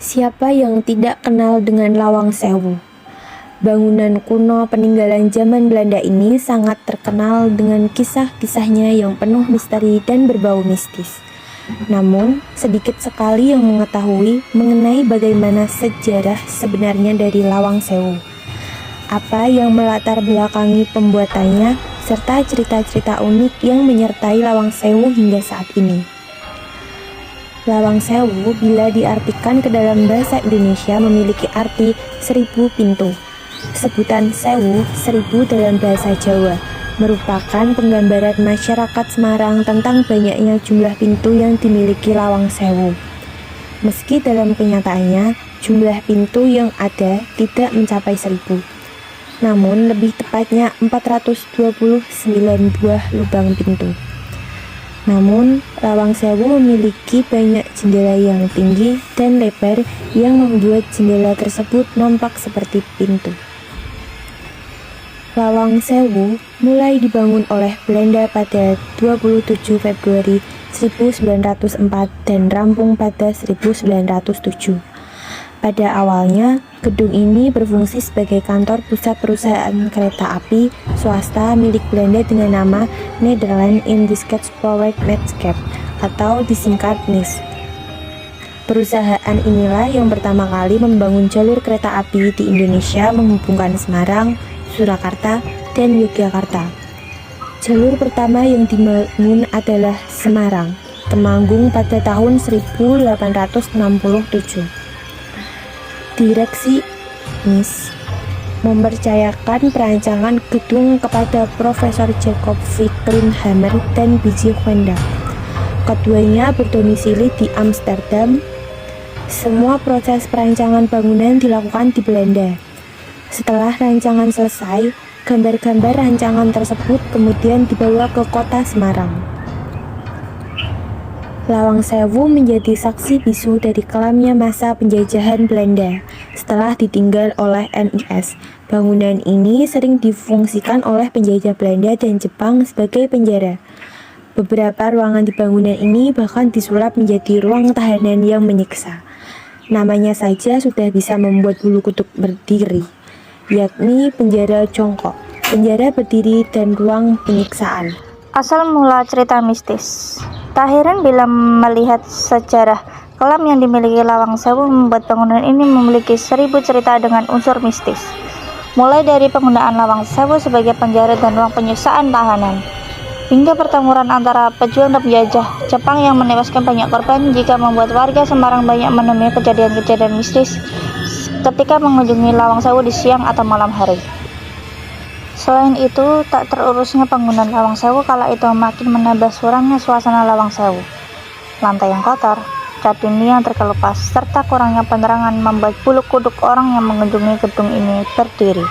Siapa yang tidak kenal dengan Lawang Sewu? Bangunan kuno peninggalan zaman Belanda ini sangat terkenal dengan kisah-kisahnya yang penuh misteri dan berbau mistis. Namun, sedikit sekali yang mengetahui mengenai bagaimana sejarah sebenarnya dari Lawang Sewu. Apa yang melatar belakangi pembuatannya, serta cerita-cerita unik yang menyertai Lawang Sewu hingga saat ini. Lawang Sewu bila diartikan ke dalam bahasa Indonesia memiliki arti 1000 pintu. Sebutan Sewu, 1000 dalam bahasa Jawa, merupakan penggambaran masyarakat Semarang tentang banyaknya jumlah pintu yang dimiliki Lawang Sewu. Meski dalam kenyataannya, jumlah pintu yang ada tidak mencapai 1000. Namun lebih tepatnya 429 buah lubang pintu. Namun, Lawang Sewu memiliki banyak jendela yang tinggi dan lebar yang membuat jendela tersebut nampak seperti pintu. Lawang Sewu mulai dibangun oleh Belanda pada 27 Februari 1904 dan rampung pada 1907. Pada awalnya, gedung ini berfungsi sebagai kantor pusat perusahaan kereta api swasta milik Belanda dengan nama Nederland Indiske Spoorwegmaatschap atau disingkat NIS. Perusahaan inilah yang pertama kali membangun jalur kereta api di Indonesia menghubungkan Semarang, Surakarta, dan Yogyakarta. Jalur pertama yang dibangun adalah Semarang, Temanggung pada tahun 1867. Direksi NIS mempercayakan perancangan gedung kepada Profesor Jacob V. Kleinhammer dan B.J. Hoenda. Keduanya berdomisili di Amsterdam. Semua proses perancangan bangunan dilakukan di Belanda. Setelah rancangan selesai, gambar-gambar rancangan tersebut kemudian dibawa ke kota Semarang. Lawang Sewu menjadi saksi bisu dari kelamnya masa penjajahan Belanda setelah ditinggal oleh NIS. Bangunan ini sering difungsikan oleh penjajah Belanda dan Jepang sebagai penjara. Beberapa ruangan di bangunan ini bahkan disulap menjadi ruang tahanan yang menyiksa. Namanya saja sudah bisa membuat bulu kuduk berdiri, yakni penjara jongkok, penjara berdiri, dan ruang penyiksaan. Asal mula cerita mistis. Tak heran bila melihat sejarah kelam yang dimiliki Lawang Sewu membuat bangunan ini memiliki 1000 cerita dengan unsur mistis. Mulai dari penggunaan Lawang Sewu sebagai penjara dan ruang penyiksaan tahanan, hingga pertempuran antara pejuang dan penjajah Jepang yang menewaskan banyak korban, jika membuat warga Semarang banyak menemui kejadian-kejadian mistis ketika mengunjungi Lawang Sewu di siang atau malam hari. Selain itu, tak terurusnya penggunaan Lawang Sewu kala itu makin menambah suramnya suasana Lawang Sewu. Lantai yang kotor, cat dinding yang terkelupas, serta kurangnya penerangan membuat bulu kuduk orang yang mengunjungi gedung ini berdiri.